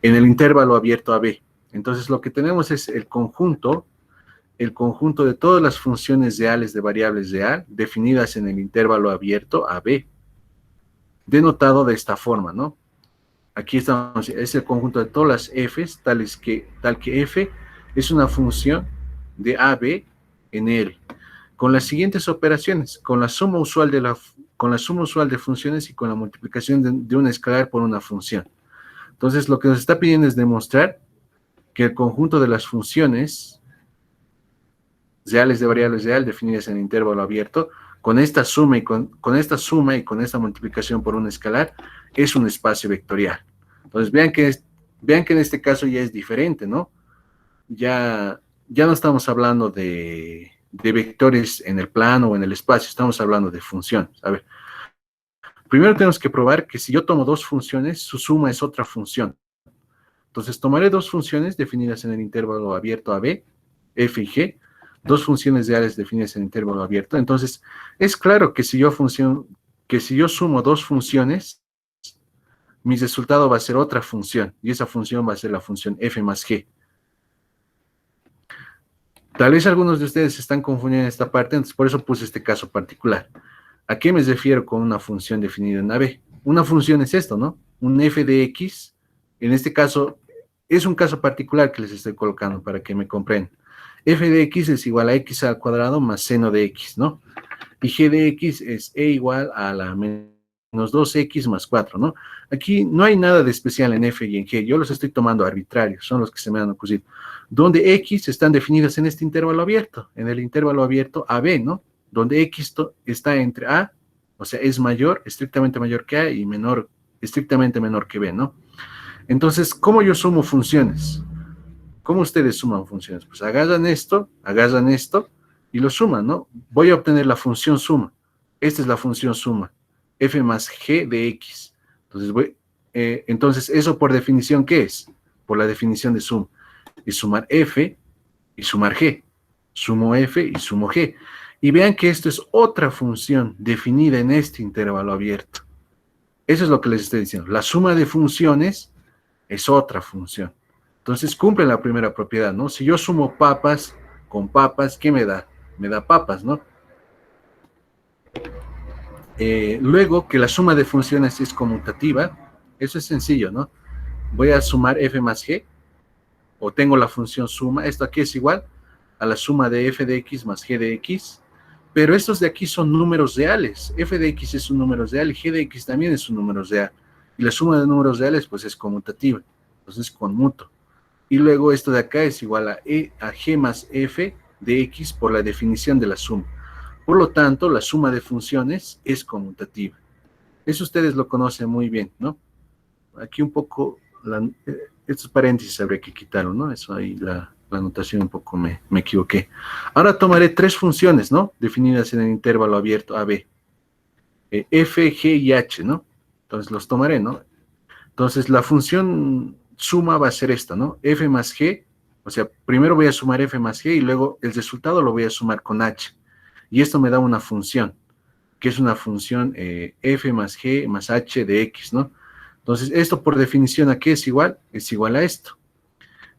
en el intervalo abierto AB. Entonces lo que tenemos es el conjunto de todas las funciones reales de variables real definidas en el intervalo abierto AB, denotado de esta forma, ¿no? Aquí estamos, es el conjunto de todas las f's, tal que f es una función de AB en L, con las siguientes operaciones, con la suma usual de funciones y con la multiplicación de un escalar por una función. Entonces, lo que nos está pidiendo es demostrar que el conjunto de las funciones reales de variables real definidas en intervalo abierto, con esta suma y con esta multiplicación por un escalar, es un espacio vectorial. Entonces, vean que en este caso ya es diferente, ¿no? Ya no estamos hablando de vectores en el plano o en el espacio, estamos hablando de funciones. A ver, primero tenemos que probar que si yo tomo dos funciones, su suma es otra función. Entonces, tomaré dos funciones definidas en el intervalo abierto AB, f y g, dos funciones reales definidas en el intervalo abierto. Entonces, es claro que si yo sumo dos funciones, mi resultado va a ser otra función, y esa función va a ser la función f más g. Tal vez algunos de ustedes se están confundiendo en esta parte, entonces por eso puse este caso particular. ¿A qué me refiero con una función definida en AB? Una función es esto, ¿no? Un f de x, en este caso, es un caso particular que les estoy colocando para que me comprendan. F de x es igual a x al cuadrado más seno de x, ¿no? Y g de x es e igual a la menos 2x más 4, ¿no? Aquí no hay nada de especial en f y en g, yo los estoy tomando arbitrarios, son los que se me han ocurrido. Donde x están definidas en este intervalo abierto, en el intervalo abierto AB, ¿no? Donde x está entre a, o sea, es mayor, estrictamente mayor que a, y menor, estrictamente menor que b, ¿no? Entonces, ¿cómo yo sumo funciones? ¿Cómo ustedes suman funciones? Pues agarran esto, y lo suman, ¿no? Voy a obtener la función suma. Esta es la función suma, f más g de x. Entonces, ¿eso por definición qué es? Por la definición de suma. Es sumar f y sumar g. Sumo f y sumo g. Y vean que esto es otra función definida en este intervalo abierto. Eso es lo que les estoy diciendo. La suma de funciones es otra función. Entonces cumple la primera propiedad, ¿no? Si yo sumo papas con papas, ¿qué me da? Me da papas, ¿no? Luego que la suma de funciones es conmutativa, eso es sencillo, ¿no? Voy a sumar f más g, o tengo la función suma, esto aquí es igual a la suma de f de x más g de x, pero estos de aquí son números reales, f de x es un número real y g de x también es un número real, y la suma de números reales pues es conmutativa, entonces conmuto. Y luego esto de acá es igual a g más f de x por la definición de la suma. Por lo tanto, la suma de funciones es conmutativa. Eso ustedes lo conocen muy bien, ¿no? Aquí un poco, estos paréntesis habría que quitarlo, ¿no? Eso ahí, la anotación un poco me equivoqué. Ahora tomaré tres funciones, ¿no? Definidas en el intervalo abierto AB. F, G y H, ¿no? Entonces los tomaré, ¿no? Entonces la función suma va a ser esta, ¿no? F más G, o sea, primero voy a sumar F más G y luego el resultado lo voy a sumar con H. Y esto me da una función, que es una función F más G más H de X, ¿no? Entonces, esto por definición, ¿a qué es igual? Es igual a esto.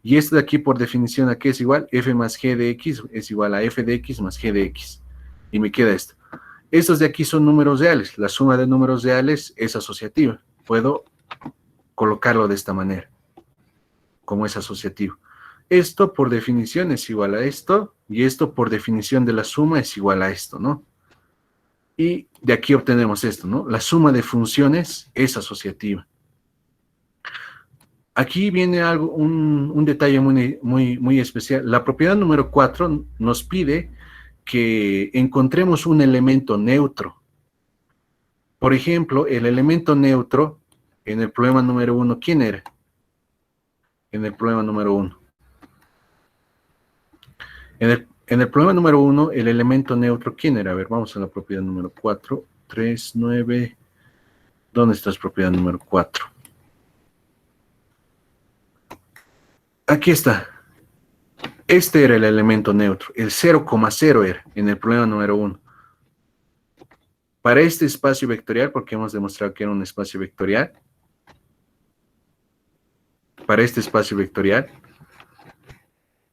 Y esto de aquí por definición, ¿a qué es igual? F más G de X es igual a F de X más G de X. Y me queda esto. Estos de aquí son números reales. La suma de números reales es asociativa. Puedo colocarlo de esta manera, como es asociativo. Esto por definición es igual a esto, y esto por definición de la suma es igual a esto, ¿no? Y de aquí obtenemos esto, ¿no? La suma de funciones es asociativa. Aquí viene un detalle muy especial. La propiedad número 4 nos pide que encontremos un elemento neutro. Por ejemplo, el elemento neutro en el problema número 1, ¿quién era? En el problema número 1. En el problema número 1, el elemento neutro, ¿quién era? A ver, vamos a la propiedad número 4. 3, 9. ¿Dónde está la propiedad número 4? Aquí está. Este era el elemento neutro. El 0,0 era en el problema número 1. Para este espacio vectorial, porque hemos demostrado que era un espacio vectorial, para este espacio vectorial,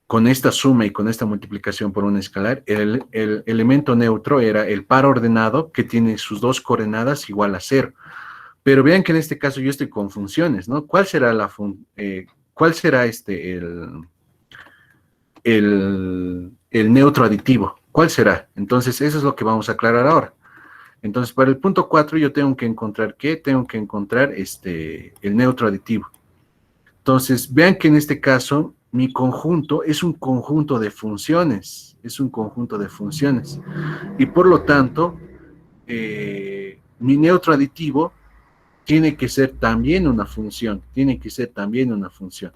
con esta suma y con esta multiplicación por un escalar, el elemento neutro era el par ordenado que tiene sus dos coordenadas igual a 0. Pero vean que en este caso yo estoy con funciones, ¿no? ¿Cuál será cuál será el neutro aditivo? ¿Cuál será? Entonces, eso es lo que vamos a aclarar ahora. Entonces, para el punto 4 yo tengo que encontrar, ¿qué? Tengo que encontrar el neutro aditivo. Entonces, vean que en este caso, mi conjunto es un conjunto de funciones. Es un conjunto de funciones. Y por lo tanto, mi neutro aditivo tiene que ser también una función. Tiene que ser también una función.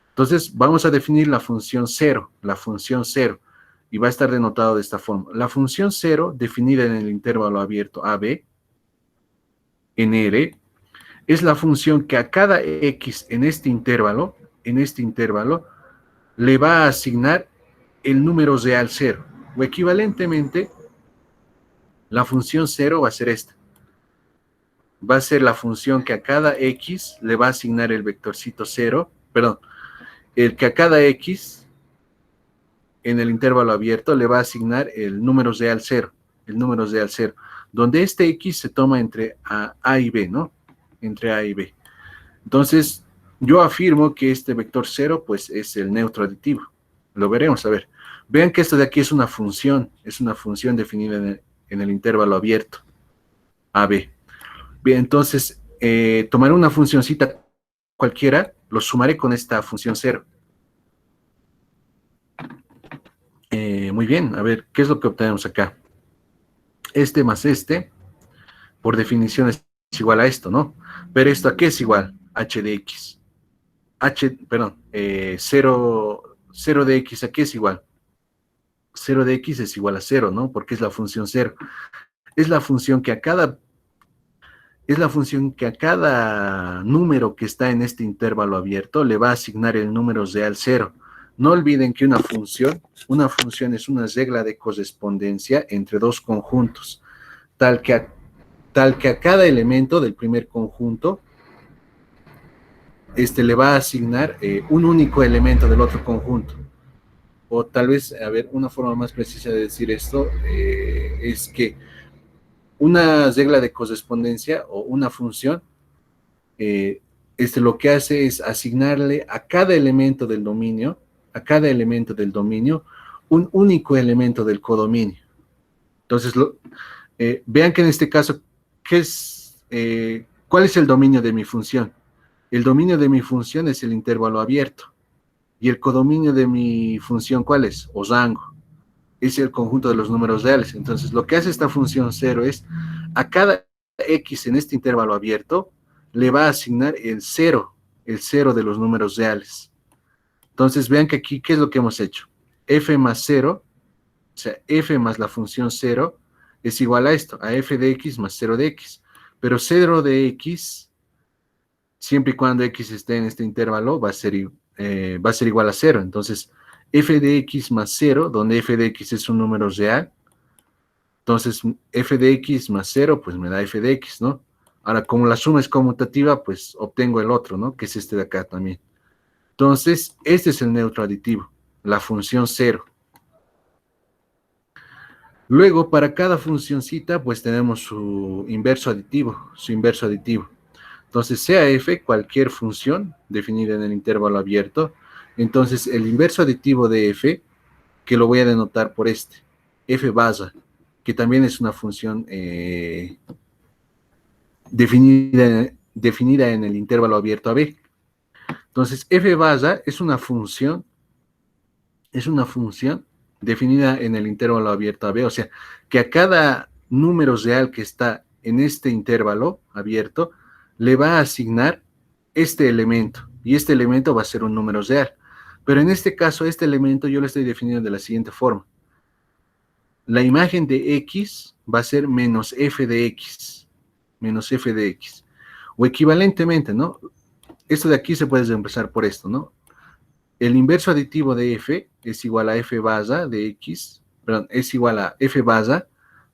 Entonces, vamos a definir la función 0. La función 0. Y va a estar denotado de esta forma. La función 0, definida en el intervalo abierto AB, en R, es la función que a cada X en este intervalo, le va a asignar el número real 0. O equivalentemente, la función 0 va a ser esta. Va a ser la función que a cada X le va a asignar el vectorcito 0, perdón, el que a cada X en el intervalo abierto le va a asignar el número real 0, donde este X se toma entre A y B, ¿no? Entre A y B. Entonces, yo afirmo que este vector 0, pues, es el neutro aditivo. Lo veremos, a ver. Vean que esto de aquí es una función definida en el intervalo abierto, AB. Bien, entonces, tomaré una funcioncita cualquiera, lo sumaré con esta función 0. Muy bien, a ver, ¿qué es lo que obtenemos acá? Este más este, por definición es igual a esto, ¿no? Pero esto, ¿a qué es igual? H de X. 0 de X, ¿a qué es igual? 0 de X es igual a 0, ¿no? Porque es la función 0. Es la función que a cada número que está en este intervalo abierto le va a asignar el número real 0. No olviden que una función es una regla de correspondencia entre dos conjuntos, tal que a cada elemento del primer conjunto le va a asignar un único elemento del otro conjunto. O tal vez, a ver, una forma más precisa de decir esto es que una regla de correspondencia o una función, lo que hace es asignarle a cada elemento del dominio, un único elemento del codominio. Entonces, vean que en este caso, ¿cuál es el dominio de mi función? El dominio de mi función es el intervalo abierto. ¿Y el codominio de mi función cuál es? O rango. Es el conjunto de los números reales. Entonces, lo que hace esta función 0 es, a cada X en este intervalo abierto, le va a asignar el 0 de los números reales. Entonces, vean que aquí, ¿qué es lo que hemos hecho? F más 0, o sea, F más la función 0, es igual a esto, a F de X más 0 de X. Pero 0 de X, siempre y cuando X esté en este intervalo, va a ser igual a 0. Entonces, F de X más 0, donde F de X es un número real, entonces F de X más 0, pues me da F de X, ¿no? Ahora, como la suma es conmutativa, pues obtengo el otro, ¿no? Que es este de acá también. Entonces, este es el neutro aditivo, la función 0. Luego, para cada funcioncita, pues tenemos su inverso aditivo, Entonces, sea f cualquier función definida en el intervalo abierto, entonces el inverso aditivo de f, que lo voy a denotar por f basa, que también es una función definida en el intervalo abierto AB. Entonces, f basa es una función definida en el intervalo abierto AB, o sea, que a cada número real que está en este intervalo abierto, le va a asignar este elemento, y este elemento va a ser un número real. Pero en este caso, este elemento yo lo estoy definiendo de la siguiente forma. La imagen de X va a ser menos f de X, O equivalentemente, ¿no? Esto de aquí se puede reemplazar por esto, ¿no? El inverso aditivo de f es igual a f basa de X, perdón, es igual a f basa,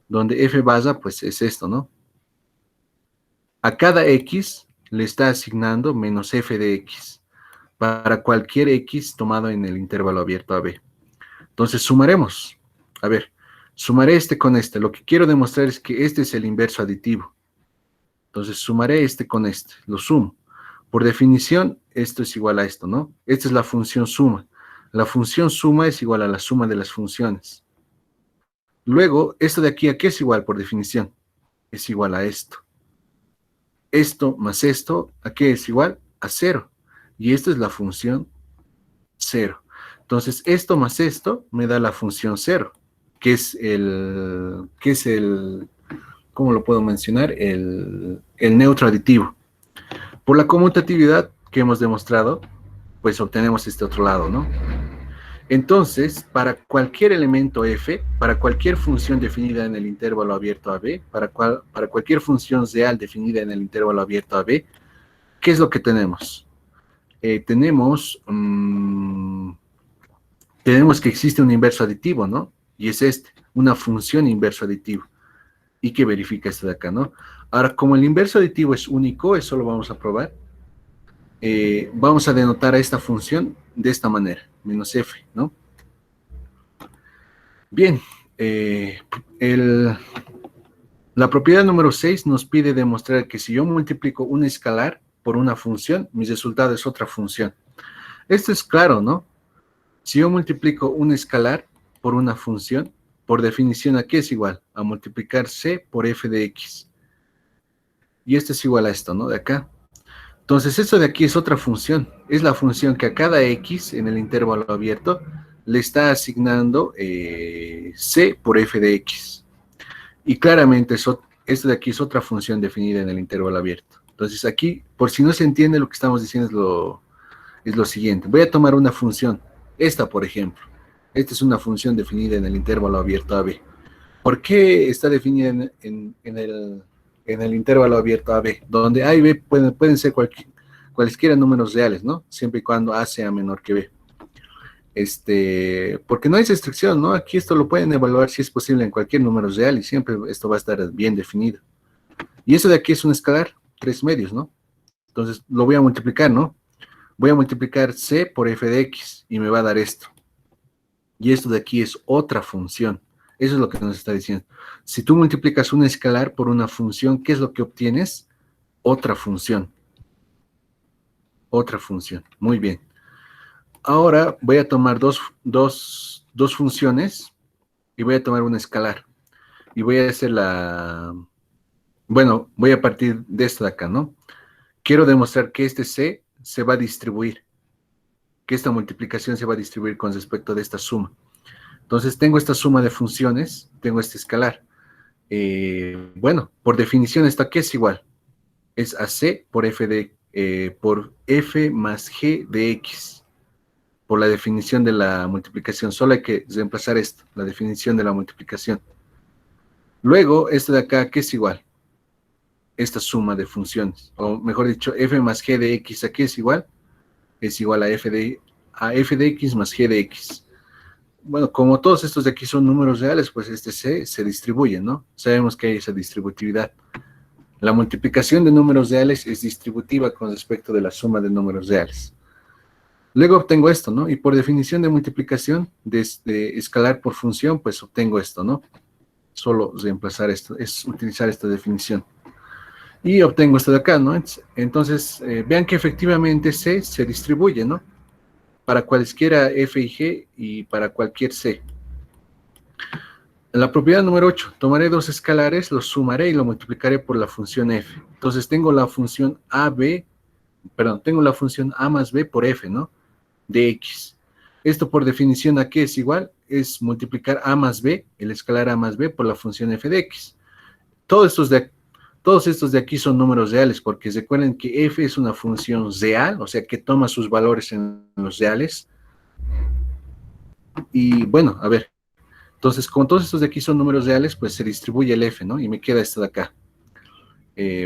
donde f basa, pues es esto, ¿no? A cada X le está asignando menos f de X. para cualquier X tomado en el intervalo abierto AB. Entonces sumaremos. A ver, sumaré este con este. Lo que quiero demostrar es que este es el inverso aditivo. Entonces sumaré este con este. Lo sumo. Por definición, esto es igual a esto, ¿no? Esta es la función suma. La función suma es igual a la suma de las funciones. Luego, esto de aquí, ¿a qué es igual por definición? Es igual a esto. Esto más esto, ¿a qué es igual? A 0. Y esto es la función 0. Entonces, esto más esto me da la función 0, que es ¿cómo lo puedo mencionar? El neutro aditivo. Por la conmutatividad que hemos demostrado, pues obtenemos este otro lado, ¿no? Entonces, para cualquier elemento f, para cualquier función definida en el intervalo abierto AB, para cualquier función real definida en el intervalo abierto AB, ¿qué es lo que tenemos? Tenemos que existe un inverso aditivo, ¿no? Y es una función inverso aditivo. Y que verifica esto de acá, ¿no? Ahora, como el inverso aditivo es único, eso lo vamos a probar, vamos a denotar a esta función de esta manera, menos f, ¿no? Bien, la propiedad número 6 nos pide demostrar que si yo multiplico un escalar por una función, mi resultado es otra función. Esto es claro, ¿no? Si yo multiplico un escalar por una función, por definición, ¿a qué es igual? A multiplicar c por f de x. Y esto es igual a esto, ¿no? De acá. Entonces, esto de aquí es otra función. Es la función que a cada x en el intervalo abierto le está asignando c por f de x. Y claramente esto de aquí es otra función definida en el intervalo abierto. Entonces, aquí, por si no se entiende, lo que estamos diciendo es lo siguiente. Voy a tomar una función. Esta, por ejemplo. Esta es una función definida en el intervalo abierto AB. ¿Por qué está definida en el intervalo abierto AB? Donde A y B pueden ser cualesquiera números reales, ¿no? Siempre y cuando A sea menor que B. Porque no hay restricción, ¿no? Aquí esto lo pueden evaluar si es posible en cualquier número real y siempre esto va a estar bien definido. Y eso de aquí es un escalar, 3 medios, ¿no? Entonces lo voy a multiplicar, ¿no? Voy a multiplicar c por f de x y me va a dar esto. Y esto de aquí es otra función. Eso es lo que nos está diciendo. Si tú multiplicas un escalar por una función, ¿qué es lo que obtienes? Otra función. Otra función. Muy bien. Ahora voy a tomar dos funciones y voy a tomar un escalar. Y voy a hacer bueno, voy a partir de esto de acá, ¿no? Quiero demostrar que este c se va a distribuir. Que esta multiplicación se va a distribuir con respecto de esta suma. Entonces tengo esta suma de funciones, tengo este escalar. Bueno, por definición, ¿esto a qué es igual? Es a c por por f más g de x. Por la definición de la multiplicación. Solo hay que reemplazar esto, la definición de la multiplicación. Luego, esto de acá, ¿qué es igual? Esta suma de funciones. O mejor dicho, f más g de x, ¿a qué es igual? Es igual a f de x más g de x. Bueno, como todos estos de aquí son números reales, pues este c se distribuye, ¿no? Sabemos que hay esa distributividad. La multiplicación de números reales es distributiva con respecto de la suma de números reales. Luego obtengo esto, ¿no? Y por definición de multiplicación de escalar por función, pues obtengo esto, ¿no? Solo reemplazar esto, es utilizar esta definición. Y obtengo esto de acá, ¿no? Entonces, vean que efectivamente c se distribuye, ¿no? Para cualesquiera f y g y para cualquier c. La propiedad número 8, tomaré dos escalares, los sumaré y lo multiplicaré por la función f. Entonces tengo la función tengo la función a más b por f, ¿no? De x. Esto por definición, ¿a qué es igual? Es multiplicar a más b, el escalar a más b, por la función f de x. Todos estos de aquí son números reales, porque recuerden que f es una función real, o sea que toma sus valores en los reales. Y bueno, a ver, entonces como todos estos de aquí son números reales, pues se distribuye el f, ¿no? Y me queda esto de acá.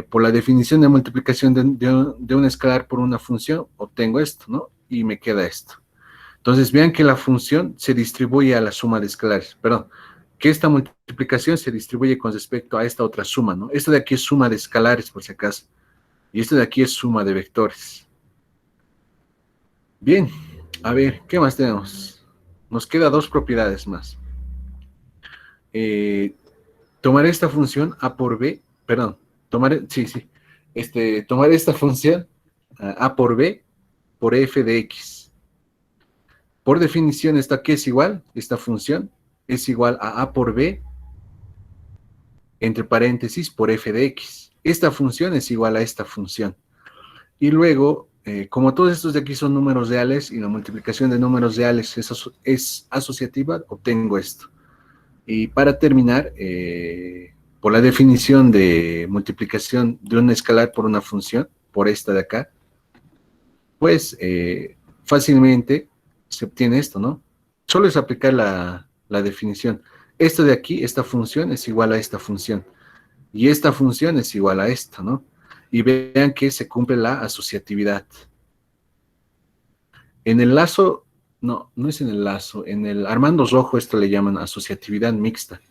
Por la definición de multiplicación de un escalar por una función, obtengo esto, ¿no? Y me queda esto. Entonces vean que la función se distribuye a la suma de escalares, perdón, que esta multiplicación se distribuye con respecto a esta otra suma, ¿no? Esto de aquí es suma de escalares, por si acaso, y esto de aquí es suma de vectores. Bien, a ver, ¿qué más tenemos? Nos queda dos propiedades más. Eh, tomar esta función A por B, perdón, tomar esta función A por B por F de X. Por definición, ¿esta qué es igual? Esta función es igual a A por B entre paréntesis por F de X. Esta función es igual a esta función. Y luego, como todos estos de aquí son números reales y la multiplicación de números reales es asociativa, obtengo esto. Y para terminar, por la definición de multiplicación de un escalar por una función, por esta de acá, pues fácilmente se obtiene esto, ¿no? Solo es aplicar la definición. Esto de aquí, esta función es igual a esta función. Y esta función es igual a esta, ¿no? Y vean que se cumple la asociatividad. En el lazo, no es en el lazo, en el Armando Rojo esto le llaman asociatividad mixta.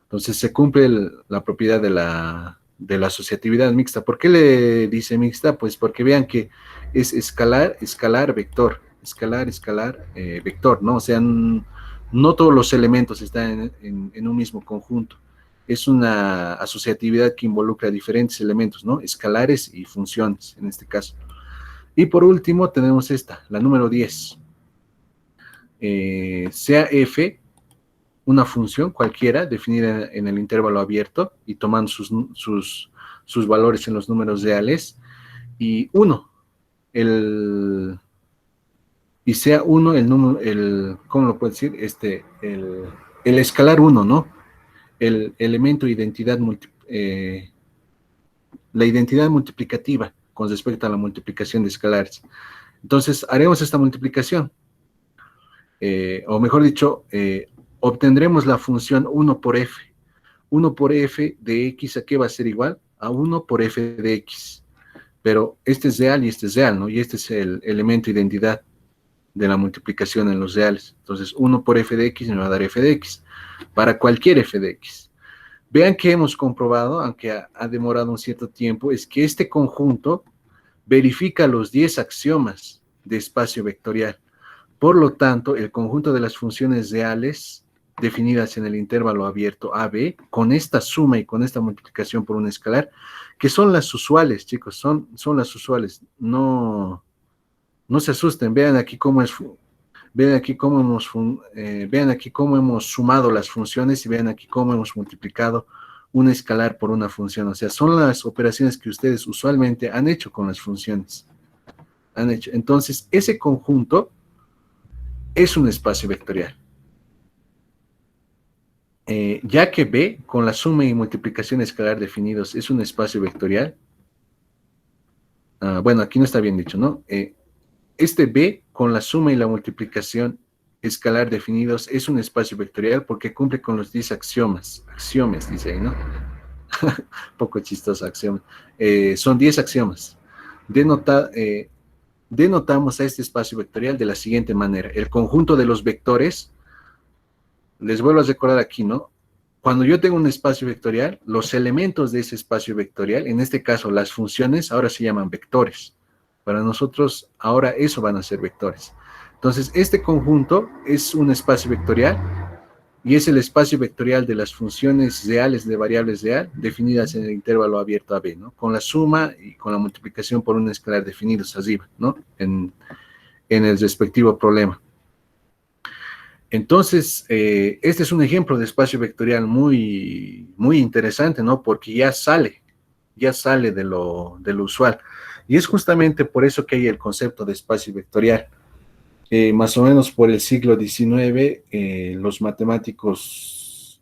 Entonces se cumple la propiedad de la asociatividad mixta. ¿Por qué le dice mixta? Pues porque vean que es escalar, escalar, vector, escalar, escalar, vector, ¿no? O sea, no todos los elementos están en un mismo conjunto. Es una asociatividad que involucra diferentes elementos, ¿no? Escalares y funciones, en este caso. Y por último tenemos esta, la número 10. Sea f una función cualquiera definida en el intervalo abierto y tomando sus valores en los números reales, y 1, y sea 1 el número, ¿cómo lo puedo decir? El escalar 1, ¿no? El elemento identidad, la identidad multiplicativa con respecto a la multiplicación de escalares. Entonces, haremos esta multiplicación, o mejor dicho, obtendremos la función 1 por f. 1 por f de x, ¿a qué va a ser igual? A 1 por f de x. Pero este es real y este es real, ¿no? Y este es el elemento identidad de la multiplicación en los reales. Entonces, 1 por f de x me va a dar f de x, para cualquier f de x. Vean que hemos comprobado, aunque ha demorado un cierto tiempo, es que este conjunto verifica los 10 axiomas de espacio vectorial. Por lo tanto, el conjunto de las funciones reales definidas en el intervalo abierto AB, con esta suma y con esta multiplicación por un escalar, que son las usuales, chicos, son las usuales. No se asusten, vean aquí cómo hemos sumado las funciones y vean aquí cómo hemos multiplicado un escalar por una función. O sea, son las operaciones que ustedes usualmente han hecho con las funciones. Entonces, ese conjunto es un espacio vectorial. Ya que B, con la suma y multiplicación escalar definidos, es un espacio vectorial. Bueno, aquí no está bien dicho, ¿no? Este B, con la suma y la multiplicación escalar definidos, es un espacio vectorial porque cumple con los 10 axiomas. Axiomas, dice ahí, ¿no? Poco chistoso, axioma. Son 10 axiomas. Denotamos a este espacio vectorial de la siguiente manera. El conjunto de los vectores, les vuelvo a recordar aquí, ¿no? Cuando yo tengo un espacio vectorial, los elementos de ese espacio vectorial, en este caso las funciones, ahora se llaman vectores. Para nosotros, ahora eso van a ser vectores. Entonces, este conjunto es un espacio vectorial y es el espacio vectorial de las funciones reales de variables real definidas en el intervalo abierto AB, ¿no? Con la suma y con la multiplicación por un escalar definidos arriba, ¿no? En el respectivo problema. Entonces, este es un ejemplo de espacio vectorial muy, muy interesante, ¿no? Porque ya sale de lo usual. Y es justamente por eso que hay el concepto de espacio vectorial. Más o menos por el siglo XIX, los matemáticos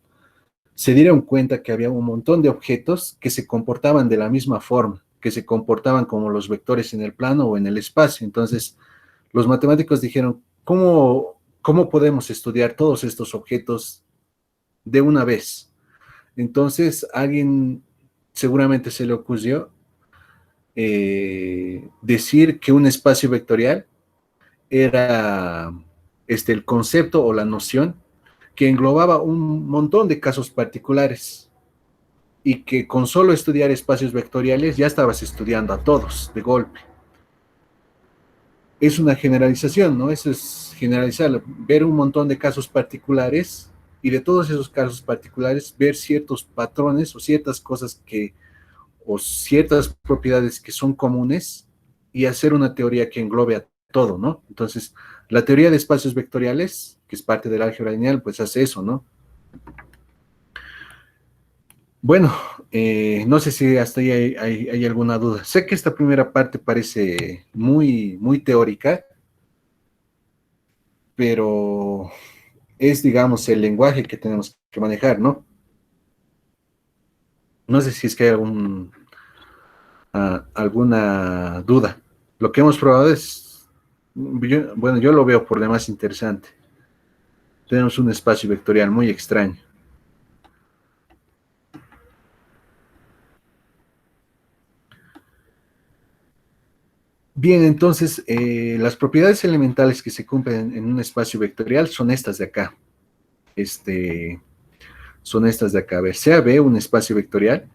se dieron cuenta que había un montón de objetos que se comportaban de la misma forma, que se comportaban como los vectores en el plano o en el espacio. Entonces, los matemáticos dijeron, ¿cómo podemos estudiar todos estos objetos de una vez? Entonces, a alguien seguramente se le ocurrió decir que un espacio vectorial era el concepto o la noción que englobaba un montón de casos particulares y que con solo estudiar espacios vectoriales ya estabas estudiando a todos de golpe. es una generalización, ¿no? Eso es generalizar, ver un montón de casos particulares y de todos esos casos particulares ver ciertos patrones o ciertas cosas o ciertas propiedades que son comunes y hacer una teoría que englobe a todo, ¿no? Entonces, la teoría de espacios vectoriales, que es parte del álgebra lineal, pues hace eso, ¿no? Bueno, no sé si hasta ahí hay alguna duda. Sé que esta primera parte parece muy teórica, pero es, digamos, el lenguaje que tenemos que manejar, ¿no? No sé si es que hay alguna duda. Lo que hemos probado es, bueno, yo lo veo por demás interesante. Tenemos un espacio vectorial muy extraño. Bien, entonces, las propiedades elementales que se cumplen en un espacio vectorial son estas de acá. Son estas de acá. A ver, sea B un espacio vectorial.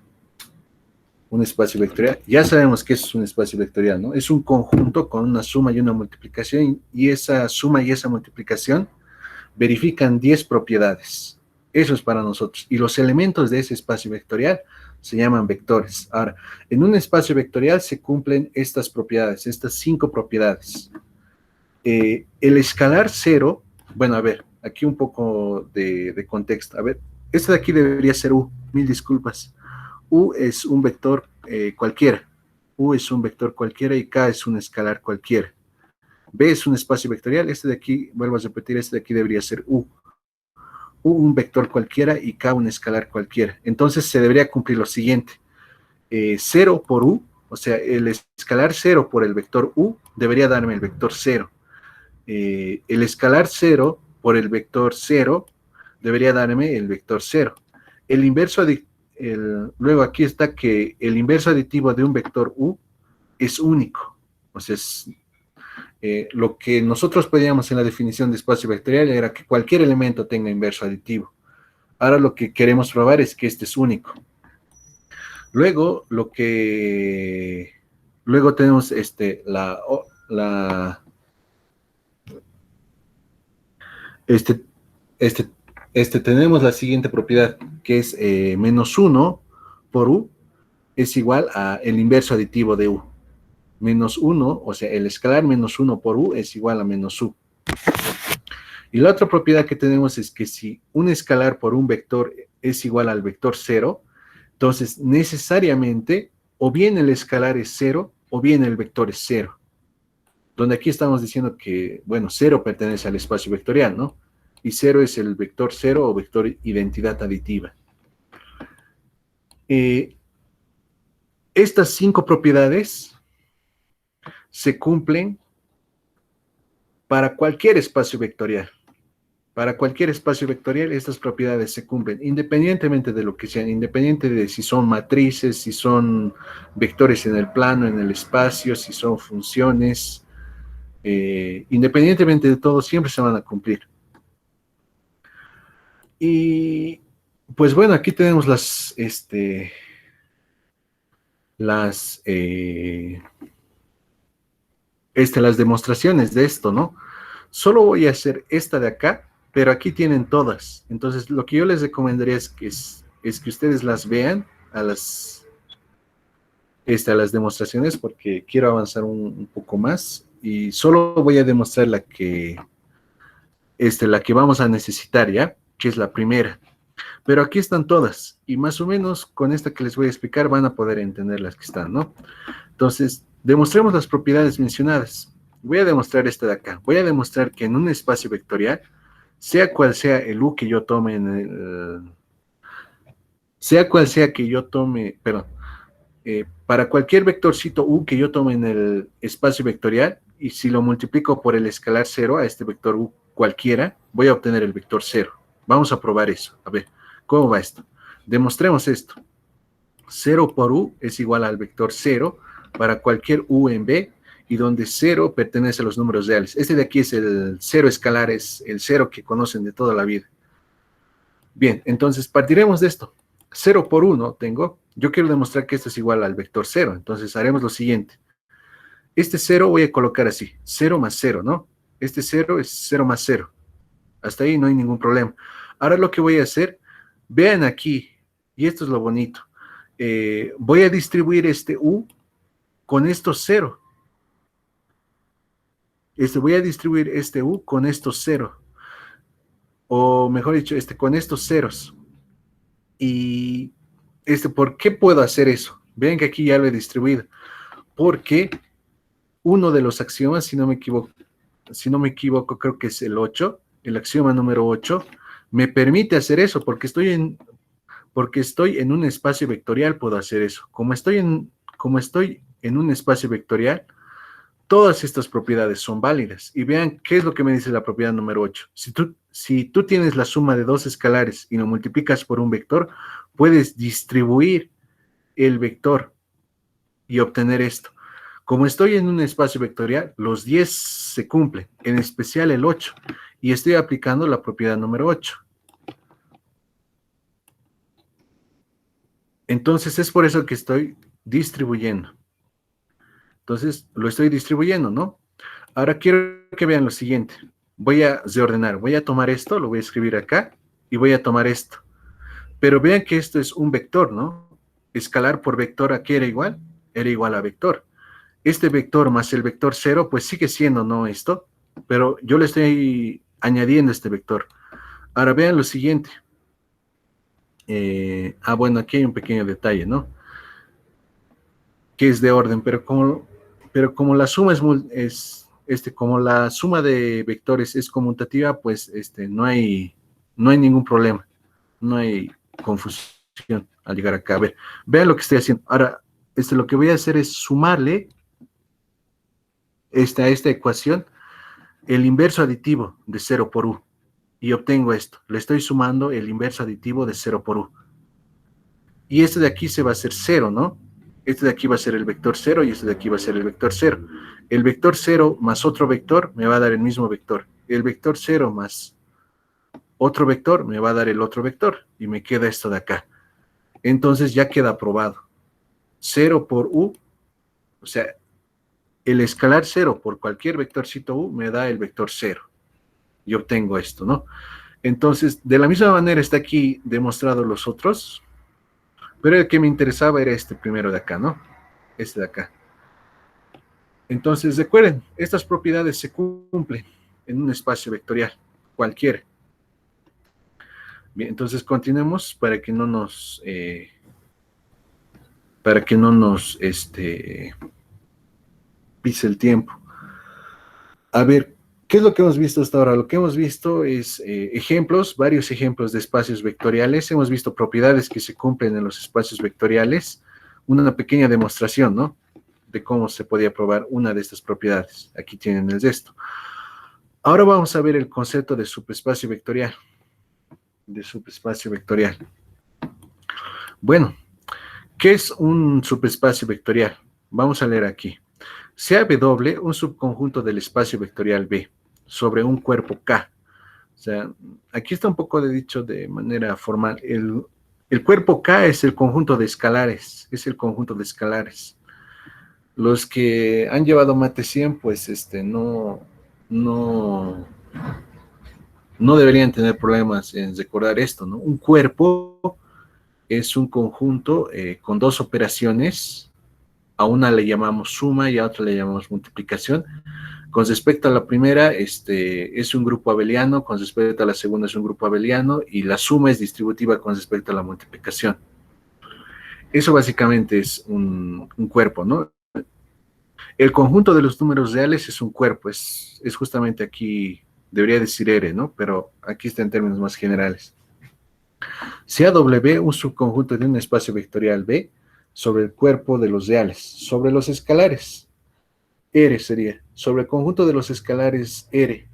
Ya sabemos que es un espacio vectorial, ¿no? Es un conjunto con una suma y una multiplicación, y esa suma y esa multiplicación verifican 10 propiedades. Eso es para nosotros. Y los elementos de ese espacio vectorial se llaman vectores. Ahora, en un espacio vectorial se cumplen estas propiedades, estas 5 propiedades. El escalar cero, bueno, a ver, aquí un poco de contexto. A ver, este de aquí debería ser U, mil disculpas. U es un vector cualquiera. U es un vector cualquiera y K es un escalar cualquiera. B es un espacio vectorial. Este de aquí, vuelvo a repetir, este de aquí debería ser U. U un vector cualquiera y K un escalar cualquiera. Entonces se debería cumplir lo siguiente. 0 por U, o sea, el escalar 0 por el vector U debería darme el vector 0. El escalar 0 por el vector 0 debería darme el vector 0. El inverso luego aquí está que el inverso aditivo de un vector U es único. O sea, lo que nosotros pedíamos en la definición de espacio vectorial era que cualquier elemento tenga inverso aditivo. Ahora lo que queremos probar es que este es único. Luego, luego tenemos este, este, tenemos la siguiente propiedad, que es menos 1 por U es igual a el inverso aditivo de U. Menos 1, o sea, el escalar menos 1 por U es igual a menos U. Y la otra propiedad que tenemos es que si un escalar por un vector es igual al vector 0, entonces necesariamente o bien el escalar es 0 o bien el vector es 0. Donde aquí estamos diciendo que, bueno, 0 pertenece al espacio vectorial, ¿no? Y 0 es el vector 0 o vector identidad aditiva. Estas 5 propiedades se cumplen para cualquier espacio vectorial. Para cualquier espacio vectorial, estas propiedades se cumplen, independientemente de lo que sean, independiente de si son matrices, si son vectores en el plano, en el espacio, si son funciones, independientemente de todo, siempre se van a cumplir. Y pues bueno, aquí tenemos las demostraciones de esto, ¿no? Solo voy a hacer esta de acá, pero aquí tienen todas. Entonces, lo que yo les recomendaría es que ustedes las vean a las demostraciones, porque quiero avanzar un poco más, y solo voy a demostrar la que vamos a necesitar, ¿ya? Que es la primera. Pero aquí están todas, y más o menos con esta que les voy a explicar van a poder entender las que están, ¿no? Entonces, demostremos las propiedades mencionadas. Voy a demostrar esta de acá. Voy a demostrar que en un espacio vectorial, sea cual sea el U que yo tome sea cual sea que yo tome, perdón, para cualquier vectorcito U que yo tome en el espacio vectorial, y si lo multiplico por el escalar 0 a este vector U cualquiera, voy a obtener el vector 0. Vamos a probar eso. A ver, ¿cómo va esto? Demostremos esto. 0 por U es igual al vector 0 para cualquier U en B, y donde 0 pertenece a los números reales. Este de aquí es el 0 escalar, es el 0 que conocen de toda la vida. Bien, entonces partiremos de esto. 0 por 1 tengo. Yo quiero demostrar que esto es igual al vector 0. Entonces haremos lo siguiente. Este 0 voy a colocar así, 0 más 0, ¿no? Este 0 es 0 más 0. Hasta ahí no hay ningún problema. Ahora lo que voy a hacer, vean aquí, y esto es lo bonito, voy a distribuir este U con estos 0. Voy a distribuir este U con estos 0. O mejor dicho, con estos ceros. Y ¿por qué puedo hacer eso? Vean que aquí ya lo he distribuido. Porque uno de los axiomas, si no me equivoco, creo que es el 8, el axioma número 8, me permite hacer eso, porque estoy en un espacio vectorial, puedo hacer eso. Como estoy en un espacio vectorial, todas estas propiedades son válidas. Y vean qué es lo que me dice la propiedad número 8. Si tú tienes la suma de dos escalares y lo multiplicas por un vector, puedes distribuir el vector y obtener esto. Como estoy en un espacio vectorial, los 10 se cumplen, en especial el 8, y estoy aplicando la propiedad número 8. Entonces es por eso que estoy distribuyendo. Entonces lo estoy distribuyendo, ¿no? Ahora quiero que vean lo siguiente. Voy a reordenar, voy a tomar esto, lo voy a escribir acá, y voy a tomar esto. Pero vean que esto es un vector, ¿no? Escalar por vector, ¿a qué era igual? Era igual a vector. Este vector más el vector 0, pues sigue siendo, ¿no? Esto, pero yo le estoy añadiendo este vector. Ahora vean lo siguiente. Bueno, aquí hay un pequeño detalle, ¿no? Que es de orden, pero como la suma como la suma de vectores es conmutativa, pues no hay ningún problema, no hay confusión al llegar acá. A ver, vean lo que estoy haciendo. Ahora, lo que voy a hacer es sumarle a esta ecuación el inverso aditivo de 0 por u. Y obtengo esto. Le estoy sumando el inverso aditivo de 0 por u. Y este de aquí se va a hacer 0, ¿no? Este de aquí va a ser el vector 0 y este de aquí va a ser el vector 0. El vector 0 más otro vector me va a dar el mismo vector. El vector 0 más otro vector me va a dar el otro vector. Y me queda esto de acá. Entonces ya queda aprobado. 0 por u, o sea, el escalar 0 por cualquier vectorcito u me da el vector 0. Y obtengo esto, ¿no? Entonces, de la misma manera está aquí demostrado los otros, pero el que me interesaba era este primero de acá, ¿no? Este de acá. Entonces, recuerden, estas propiedades se cumplen en un espacio vectorial, cualquiera. Bien, entonces continuemos para que no nos pise el tiempo. A ver, ¿qué es lo que hemos visto hasta ahora? Lo que hemos visto es varios ejemplos de espacios vectoriales. Hemos visto propiedades que se cumplen en los espacios vectoriales. Una pequeña demostración, ¿no? De cómo se podía probar una de estas propiedades. Aquí tienen el resto. Ahora vamos a ver el concepto de subespacio vectorial. Bueno, ¿qué es un subespacio vectorial? Vamos a leer aquí. Sea W un subconjunto del espacio vectorial B sobre un cuerpo K. O sea, aquí está un poco dicho de manera formal. El cuerpo K es el conjunto de escalares. Los que han llevado mate 100, pues no deberían tener problemas en recordar esto, ¿no? Un cuerpo es un conjunto con dos operaciones. A una le llamamos suma y a otra le llamamos multiplicación. Con respecto a la primera, es un grupo abeliano, con respecto a la segunda es un grupo abeliano, y la suma es distributiva con respecto a la multiplicación. Eso básicamente es un cuerpo, ¿no? El conjunto de los números reales es un cuerpo, es justamente aquí, debería decir R, ¿no? Pero aquí está en términos más generales. Sea W un subconjunto de un espacio vectorial B sobre el cuerpo de los reales, sobre los escalares. R sería, sobre el conjunto de los escalares R,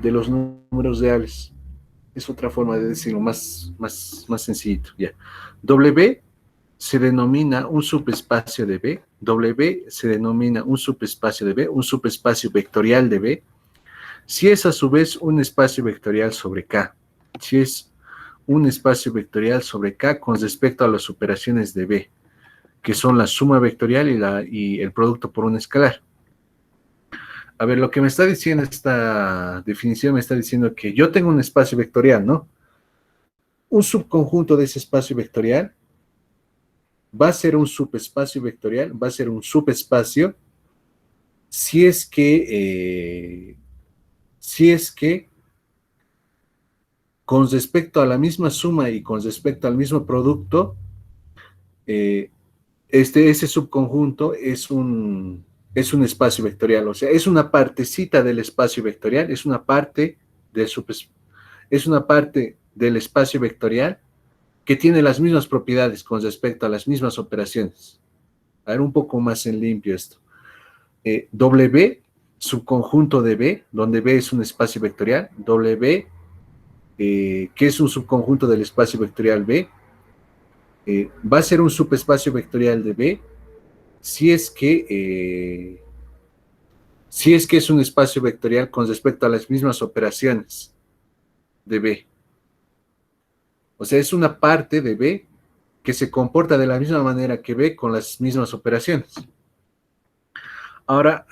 de los números reales. Es otra forma de decirlo, más sencillito, ya. W se denomina un subespacio de B, W se denomina un subespacio de B, un subespacio vectorial de B, si es a su vez un espacio vectorial sobre K, si es un espacio vectorial sobre K con respecto a las operaciones de B, que son la suma vectorial y el producto por un escalar. A ver, lo que me está diciendo esta definición me está diciendo que yo tengo un espacio vectorial, ¿no? Un subconjunto de ese espacio vectorial va a ser un subespacio vectorial, va a ser un subespacio si es que con respecto a la misma suma y con respecto al mismo producto, eh, ese subconjunto es un espacio vectorial, o sea, es una partecita del espacio vectorial, es una parte del espacio vectorial que tiene las mismas propiedades con respecto a las mismas operaciones. A ver, un poco más en limpio esto. W, subconjunto de B, donde B es un espacio vectorial, W, que es un subconjunto del espacio vectorial B, va a ser un subespacio vectorial de B si es que es un espacio vectorial con respecto a las mismas operaciones de B. O sea, es una parte de B que se comporta de la misma manera que B con las mismas operaciones. Ahora,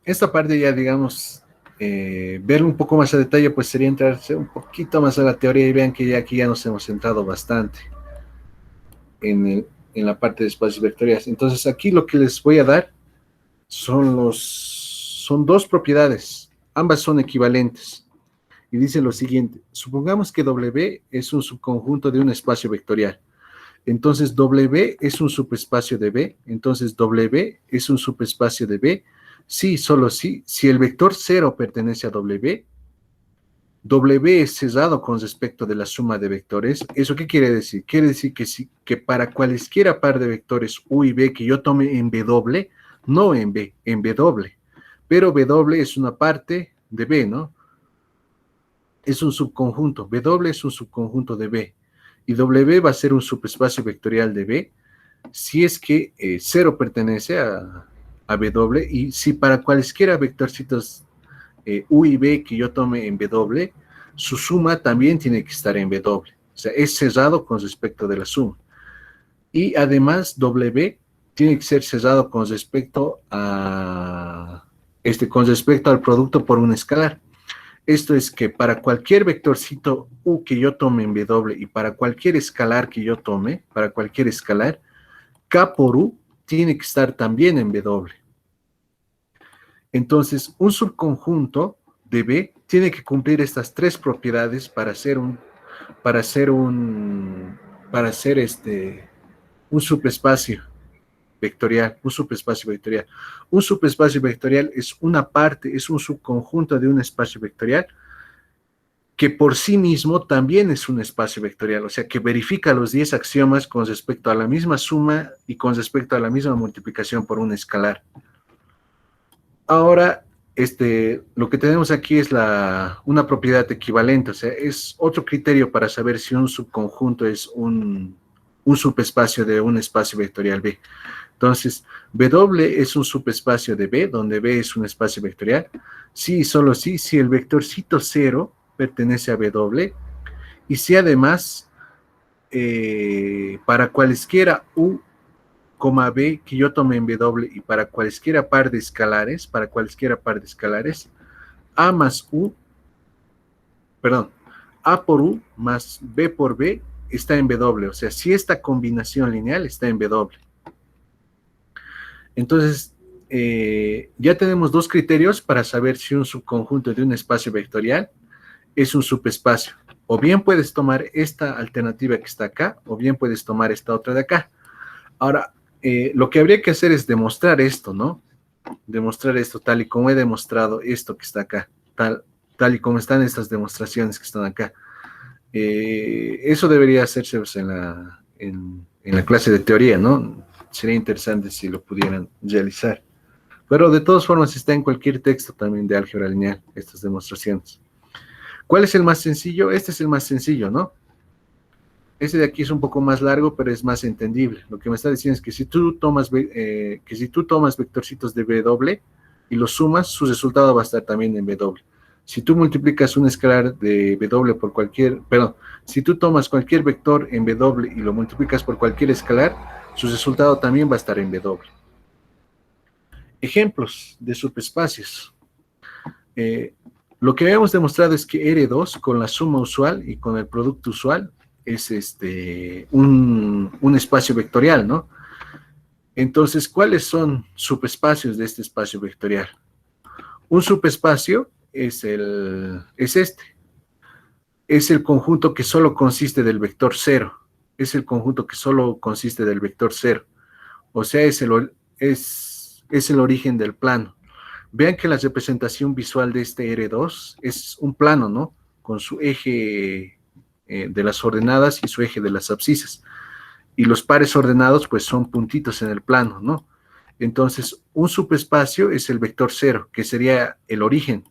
esta parte ya, digamos, verlo un poco más a detalle, pues sería entrarse un poquito más a la teoría y vean que ya aquí ya nos hemos centrado bastante en la parte de espacios vectoriales. Entonces, aquí lo que les voy a dar son dos propiedades, ambas son equivalentes. Y dice lo siguiente: supongamos que W es un subconjunto de un espacio vectorial. Entonces W es un subespacio de B. Entonces W es un subespacio de B. Sí, solo sí. Si el vector 0 pertenece a W, W es cerrado con respecto de la suma de vectores. ¿Eso qué quiere decir? Quiere decir que para cualesquiera par de vectores U y B que yo tome en W, no en B, en W. Pero W es una parte de B, ¿no? Es un subconjunto. W es un subconjunto de B. Y W va a ser un subespacio vectorial de B si es que 0 pertenece a W, y si para cualesquiera vectorcitos U y B que yo tome en W, su suma también tiene que estar en W. O sea, es cerrado con respecto de la suma. Y además W tiene que ser cerrado con respecto al producto por un escalar. Esto es que para cualquier vectorcito U que yo tome en W y para cualquier escalar que yo tome, para cualquier escalar, K por U tiene que estar también en W. Entonces, un subconjunto de B tiene que cumplir estas tres propiedades para ser un subespacio vectorial, un subespacio vectorial. Un subespacio vectorial es una parte, es un subconjunto de un espacio vectorial que por sí mismo también es un espacio vectorial, o sea, que verifica los 10 axiomas con respecto a la misma suma y con respecto a la misma multiplicación por un escalar. Ahora, lo que tenemos aquí es una propiedad equivalente, o sea, es otro criterio para saber si un subconjunto es un subespacio de un espacio vectorial B. Entonces, W es un subespacio de B, donde B es un espacio vectorial. Sí y solo sí, si el vectorcito 0 pertenece a W, y si además, para cualesquiera U, B que yo tome en W y para cualesquiera par de escalares, A por U más B por B está en W, o sea, si esta combinación lineal está en W. Entonces, ya tenemos dos criterios para saber si un subconjunto de un espacio vectorial es un subespacio. O bien puedes tomar esta alternativa que está acá, o bien puedes tomar esta otra de acá. Ahora, lo que habría que hacer es demostrar esto, ¿no? Demostrar esto tal y como he demostrado esto que está acá, tal y como están estas demostraciones que están acá. Eso debería hacerse pues, en la clase de teoría, ¿no? Sería interesante si lo pudieran realizar. Pero de todas formas está en cualquier texto también de álgebra lineal, estas demostraciones. ¿Cuál es el más sencillo? Este es el más sencillo, ¿no? Este de aquí es un poco más largo, pero es más entendible. Lo que me está diciendo es que si tú tomas vectorcitos de W y los sumas, su resultado va a estar también en W. Si tú multiplicas un escalar de W por si tú tomas cualquier vector en W y lo multiplicas por cualquier escalar, su resultado también va a estar en W. Ejemplos de subespacios. Eh, lo que habíamos demostrado es que R2 con la suma usual y con el producto usual es un espacio vectorial, ¿no? Entonces, ¿cuáles son subespacios de este espacio vectorial? Un subespacio es el conjunto que solo consiste del vector cero, es el conjunto que solo consiste del vector cero, o sea, es el origen del plano. Vean que la representación visual de este R2 es un plano, ¿no? Con su eje de las ordenadas y su eje de las abscisas. Y los pares ordenados, pues, son puntitos en el plano, ¿no? Entonces, un subespacio es el vector cero, que sería el origen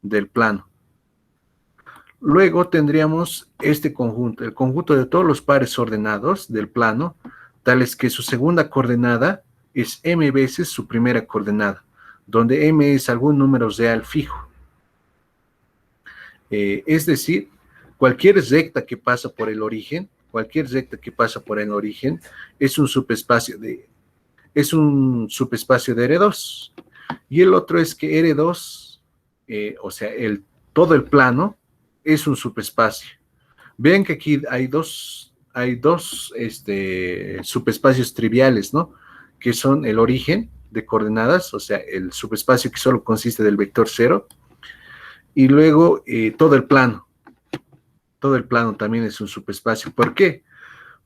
del plano. Luego tendríamos este conjunto, el conjunto de todos los pares ordenados del plano, tales que su segunda coordenada es m veces su primera coordenada, donde m es algún número real fijo. Es decir, cualquier recta que pasa por el origen, es un subespacio de R2. Y el otro es que R2, o sea, todo el plano, es un subespacio. Vean que aquí hay dos subespacios triviales, ¿no? Que son el origen de coordenadas, o sea, el subespacio que solo consiste del vector cero, y luego todo el plano. Todo el plano también es un subespacio. ¿Por qué?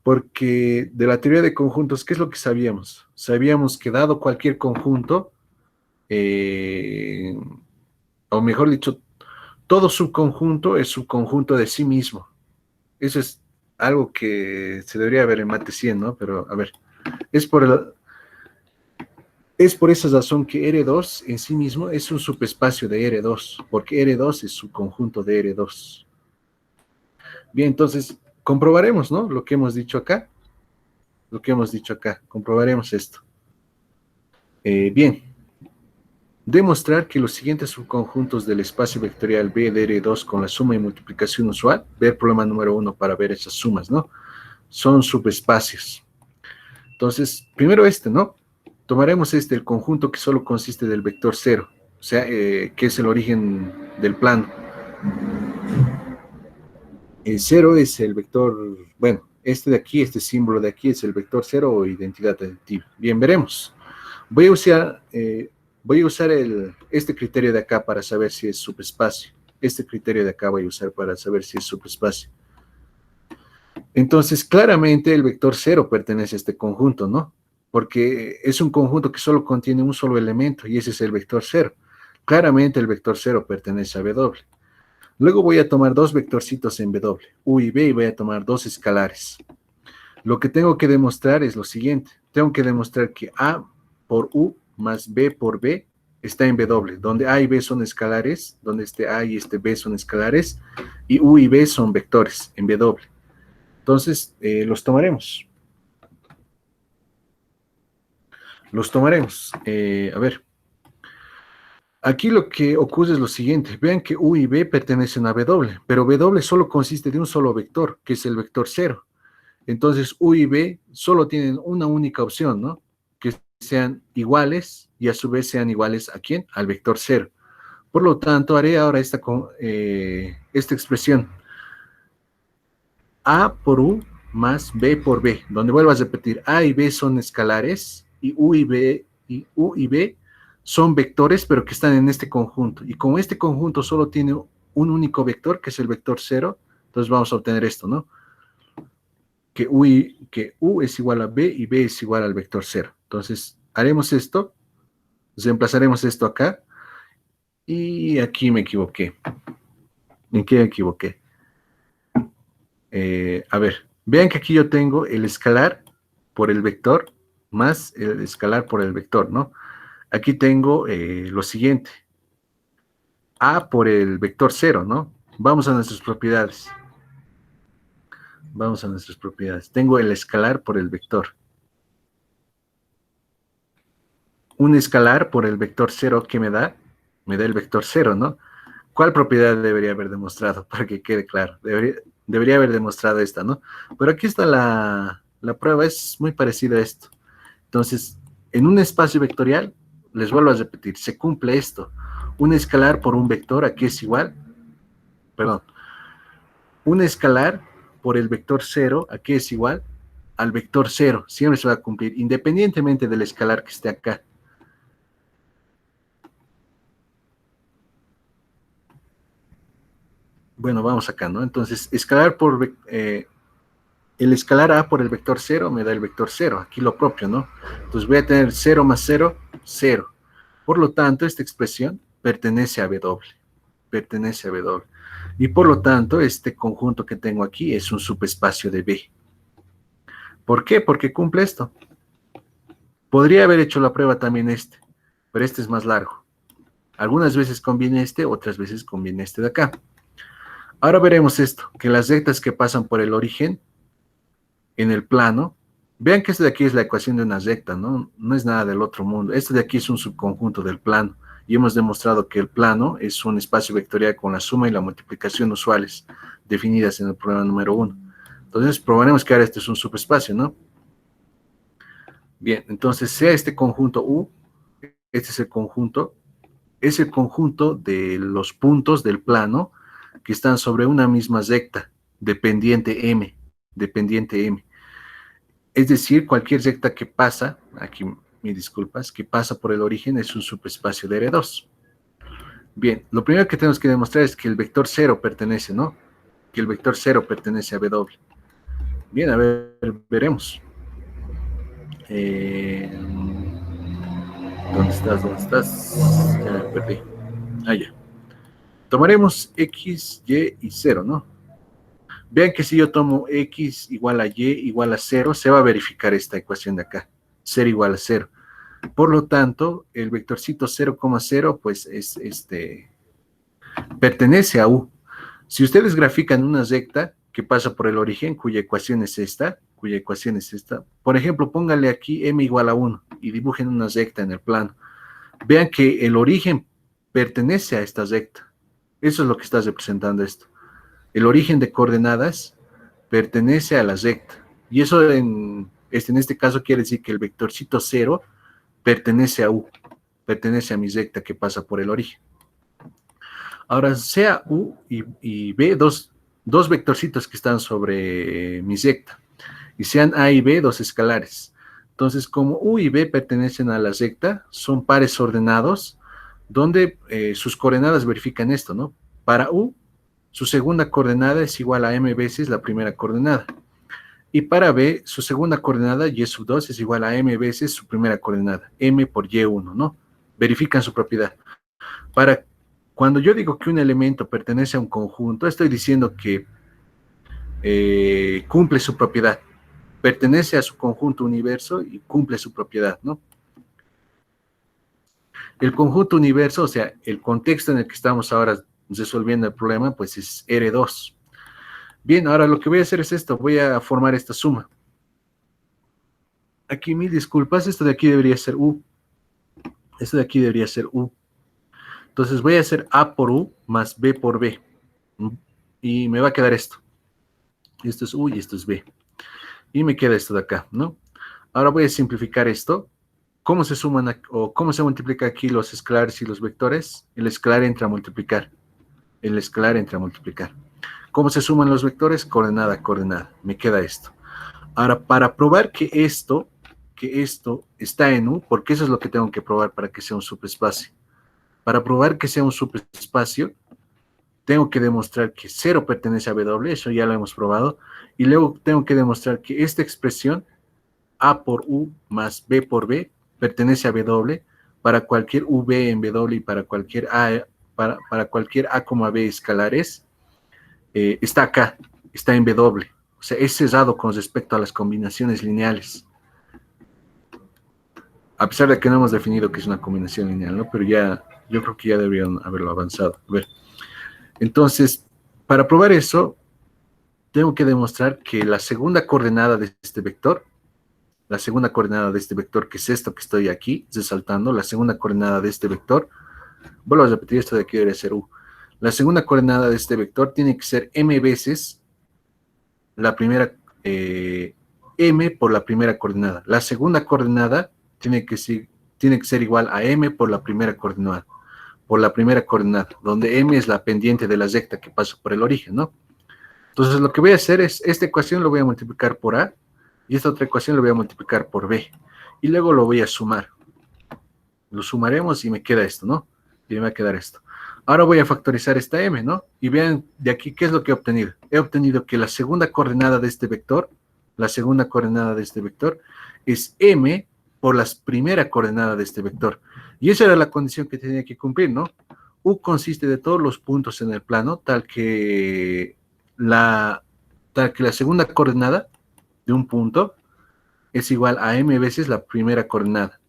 Porque de la teoría de conjuntos, ¿qué es lo que sabíamos? Sabíamos que dado cualquier conjunto, o mejor dicho, todo subconjunto es subconjunto de sí mismo. Eso es algo que se debería ver en mate 100, ¿no? Pero, a ver, es por esa razón que R2 en sí mismo es un subespacio de R2, porque R2 es subconjunto de R2. Bien, entonces, comprobaremos, ¿no? Lo que hemos dicho acá. Comprobaremos esto. Bien. Demostrar que los siguientes subconjuntos del espacio vectorial B de R2 con la suma y multiplicación usual, ver problema número 1 para ver esas sumas, ¿no? Son subespacios. Entonces, primero ¿no? Tomaremos el conjunto que solo consiste del vector 0, o sea, que es el origen del plano. El 0 es el vector, bueno, de aquí, este símbolo de aquí es el vector 0 o identidad aditiva. Bien, veremos. Voy a usar este criterio de acá para saber si es subespacio. Este criterio de acá voy a usar para saber si es subespacio. Entonces, claramente el vector 0 pertenece a este conjunto, ¿no? Porque es un conjunto que solo contiene un solo elemento y ese es el vector 0. Claramente el vector 0 pertenece a W. Luego voy a tomar dos vectorcitos en W, U y B, y voy a tomar dos escalares. Lo que tengo que demostrar es lo siguiente. Tengo que demostrar que A por U más B por B está en W, donde A y B son escalares, donde A y B son escalares, y U y B son vectores en W. Entonces, los tomaremos. A ver. Aquí lo que ocurre es lo siguiente. Vean que U y B pertenecen a W, pero W solo consiste de un solo vector, que es el vector 0. Entonces, U y B solo tienen una única opción, ¿no? Que sean iguales y a su vez sean iguales ¿a quién? Al vector 0. Por lo tanto, haré ahora esta expresión. A por U más B por B, donde vuelvo a repetir, A y B son escalares y U y B son vectores, pero que están en este conjunto. Y como este conjunto solo tiene un único vector, que es el vector 0, entonces vamos a obtener esto, ¿no? Que U es igual a B y B es igual al vector 0. Entonces, haremos esto, reemplazaremos esto acá, y aquí me equivoqué. ¿En qué me equivoqué? A ver, vean que aquí yo tengo el escalar por el vector más el escalar por el vector, ¿no? Aquí tengo lo siguiente. A por el vector 0, ¿no? Vamos a nuestras propiedades. Tengo el escalar por el vector. Un escalar por el vector 0, ¿qué me da? Me da el vector 0, ¿no? ¿Cuál propiedad debería haber demostrado? Para que quede claro. Debería haber demostrado esta, ¿no? Pero aquí está la prueba, es muy parecida a esto. Entonces, en un espacio vectorial, les vuelvo a repetir, se cumple esto. Un escalar por un vector, aquí es igual, perdón, un escalar por el vector 0, aquí es igual al vector 0, siempre se va a cumplir, independientemente del escalar que esté acá. Bueno, vamos acá, ¿no? Entonces, escalar por, el escalar A por el vector 0 me da el vector 0, aquí lo propio, ¿no? Entonces voy a tener 0 más 0, 0. Por lo tanto, esta expresión pertenece a W, pertenece a W. Y por lo tanto, este conjunto que tengo aquí es un subespacio de B. ¿Por qué? Porque cumple esto. Podría haber hecho la prueba también este, pero este es más largo. Algunas veces conviene este, otras veces conviene este de acá. Ahora veremos esto, que las rectas que pasan por el origen en el plano, vean que esto de aquí es la ecuación de una recta, ¿no? No es nada del otro mundo. Esto de aquí es un subconjunto del plano. Y hemos demostrado que el plano es un espacio vectorial con la suma y la multiplicación usuales definidas en el problema número 1. Entonces, probaremos que ahora este es un subespacio, ¿no? Bien, entonces, sea este conjunto U, este es el conjunto de los puntos del plano que están sobre una misma recta, dependiente M, dependiente M. Es decir, cualquier recta que pasa, aquí mis disculpas, que pasa por el origen es un subespacio de R2. Bien, lo primero que tenemos que demostrar es que el vector 0 pertenece, ¿no? Que el vector 0 pertenece a W. Bien, a ver, veremos. ¿Dónde estás? ¿Dónde estás? Ya me perdí. Ah, ya. Tomaremos X, Y y 0, ¿no? Vean que si yo tomo X igual a Y igual a 0, se va a verificar esta ecuación de acá. 0 igual a 0. Por lo tanto, el vectorcito 0,0 pues es pertenece a U. Si ustedes grafican una recta que pasa por el origen, cuya ecuación es esta, por ejemplo, pónganle aquí m igual a 1 y dibujen una recta en el plano. Vean que el origen pertenece a esta recta. Eso es lo que está representando esto. El origen de coordenadas pertenece a la recta. Y eso en este caso quiere decir que el vectorcito 0 pertenece a U, pertenece a mi recta que pasa por el origen. Ahora, sea U y B, dos vectorcitos que están sobre mi recta, y sean A y B, dos escalares. Entonces, como U y B pertenecen a la recta, son pares ordenados, donde sus coordenadas verifican esto, ¿no? Para U, su segunda coordenada es igual a M veces la primera coordenada. Y para B, su segunda coordenada, Y sub 2, es igual a M veces su primera coordenada, M por Y1, ¿no? Verifican su propiedad. Cuando yo digo que un elemento pertenece a un conjunto, estoy diciendo que cumple su propiedad. Pertenece a su conjunto universo y cumple su propiedad, ¿no? El conjunto universo, o sea, el contexto en el que estamos ahora resolviendo el problema, pues es R2. Bien, ahora lo que voy a hacer es esto, voy a formar esta suma. Aquí, mil disculpas, esto de aquí debería ser U. Esto de aquí debería ser U. Entonces voy a hacer A por U más B por B. Y me va a quedar esto. Esto es U y esto es B. Y me queda esto de acá, ¿no? Ahora voy a simplificar esto. ¿Cómo se suman o cómo se multiplica aquí los escalares y los vectores? El escalar entra a multiplicar. El escalar entra a multiplicar. ¿Cómo se suman los vectores? Coordenada, coordenada. Me queda esto. Ahora, para probar que esto está en U, porque eso es lo que tengo que probar para que sea un subespacio. Para probar que sea un subespacio, tengo que demostrar que 0 pertenece a W, eso ya lo hemos probado, y luego tengo que demostrar que esta expresión, A por U más B por B, pertenece a W, para cualquier V en W y para cualquier cualquier A, B escalares, está acá, está en W, o sea, es cerrado con respecto a las combinaciones lineales. A pesar de que no hemos definido que es una combinación lineal, ¿no? Pero ya, yo creo que ya deberían haberlo avanzado. A ver. Entonces, para probar eso, tengo que demostrar que la segunda coordenada de este vector, que es esto que estoy aquí resaltando, la segunda coordenada de este vector, vuelvo a repetir, esto de aquí debe ser U. La segunda coordenada de este vector tiene que ser M veces la primera, M por la primera coordenada. La segunda coordenada tiene que ser igual a M por la primera coordenada. por la primera coordenada, donde M es la pendiente de la recta que pasa por el origen, ¿no? Entonces lo que voy a hacer es, esta ecuación lo voy a multiplicar por A, y esta otra ecuación lo voy a multiplicar por B, y luego lo voy a sumar. Lo sumaremos y me queda esto, ¿no? Y me va a quedar esto. Ahora voy a factorizar esta M, ¿no? Y vean de aquí qué es lo que he obtenido. He obtenido que la segunda coordenada de este vector, es M por la primera coordenada de este vector. Y esa era la condición que tenía que cumplir, ¿no? U consiste de todos los puntos en el plano, tal que la segunda coordenada de un punto es igual a M veces la primera coordenada.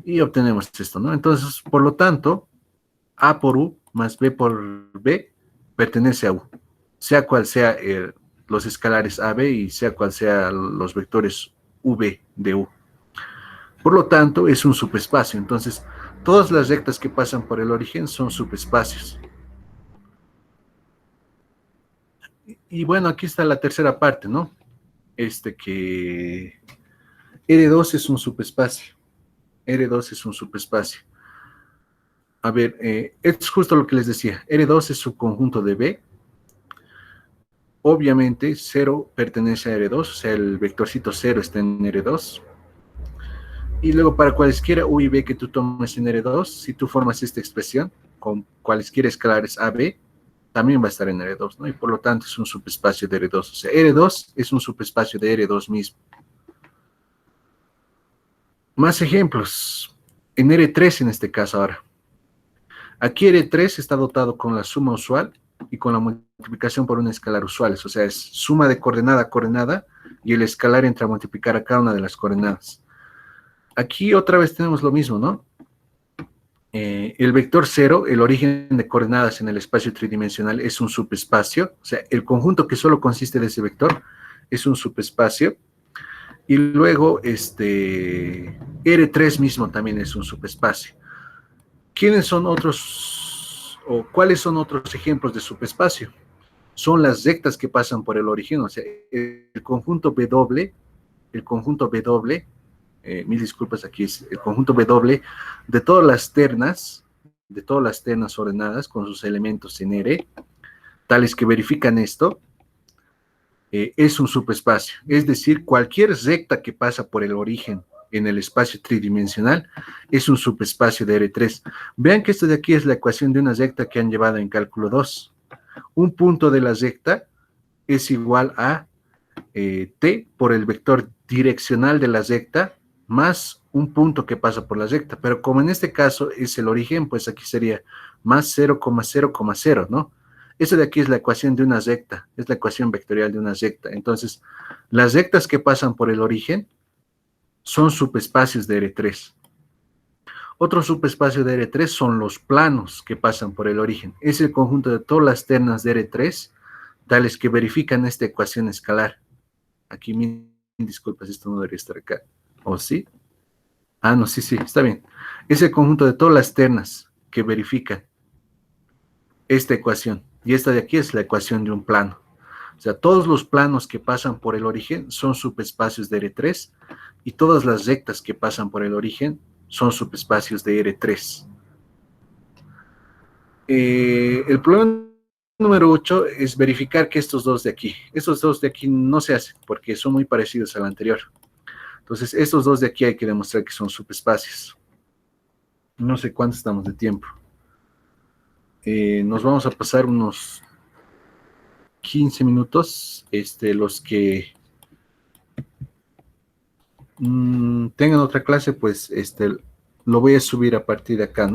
Y obtenemos esto, ¿no? Entonces, por lo tanto, A por U más B por B pertenece a U, sea cual sea los escalares AB y sea cual sea los vectores V de U. Por lo tanto, es un subespacio. Entonces, todas las rectas que pasan por el origen son subespacios. Y bueno, aquí está la tercera parte, ¿no? Que R2 es un subespacio. R2 es un subespacio. A ver, es justo lo que les decía. R2 es su conjunto de B. Obviamente, 0 pertenece a R2, o sea, el vectorcito 0 está en R2. Y luego, para cualesquiera U y B que tú tomes en R2, si tú formas esta expresión con cualesquiera escalares AB, también va a estar en R2, ¿no? Y por lo tanto es un subespacio de R2. O sea, R2 es un subespacio de R2 mismo. Más ejemplos. En R3 en este caso ahora. Aquí R3 está dotado con la suma usual y con la multiplicación por un escalar usuales. O sea, es suma de coordenada a coordenada y el escalar entra a multiplicar a cada una de las coordenadas. Aquí otra vez tenemos lo mismo, ¿no? El vector 0, el origen de coordenadas en el espacio tridimensional es un subespacio, o sea, el conjunto que solo consiste de ese vector es un subespacio, y luego R3 mismo también es un subespacio. ¿Quiénes son otros, o cuáles son otros ejemplos de subespacio? Son las rectas que pasan por el origen, o sea, el conjunto W, mil disculpas, aquí es el conjunto W de todas las ternas ordenadas con sus elementos en R, tales que verifican esto, es un subespacio. Es decir, cualquier recta que pasa por el origen en el espacio tridimensional es un subespacio de R3. Vean que esto de aquí es la ecuación de una recta que han llevado en cálculo 2. Un punto de la recta es igual a T por el vector direccional de la recta más un punto que pasa por la recta, pero como en este caso es el origen, pues aquí sería más 0,0,0, ¿no? Esa de aquí es la ecuación de una recta, es la ecuación vectorial de una recta. Entonces, las rectas que pasan por el origen son subespacios de R3. Otro subespacio de R3 son los planos que pasan por el origen. Es el conjunto de todas las ternas de R3, tales que verifican esta ecuación escalar. Aquí, mil disculpas, esto no debería estar acá. ¿O sí? Ah, no, sí, está bien. Es el conjunto de todas las ternas que verifican esta ecuación. Y esta de aquí es la ecuación de un plano. O sea, todos los planos que pasan por el origen son subespacios de R3 y todas las rectas que pasan por el origen son subespacios de R3. El problema número 8 es verificar que estos dos de aquí no se hacen porque son muy parecidos al anterior. Entonces, estos dos de aquí hay que demostrar que son subespacios. No sé cuánto estamos de tiempo. Nos vamos a pasar unos 15 minutos. Los que tengan otra clase, pues lo voy a subir a partir de acá, ¿no?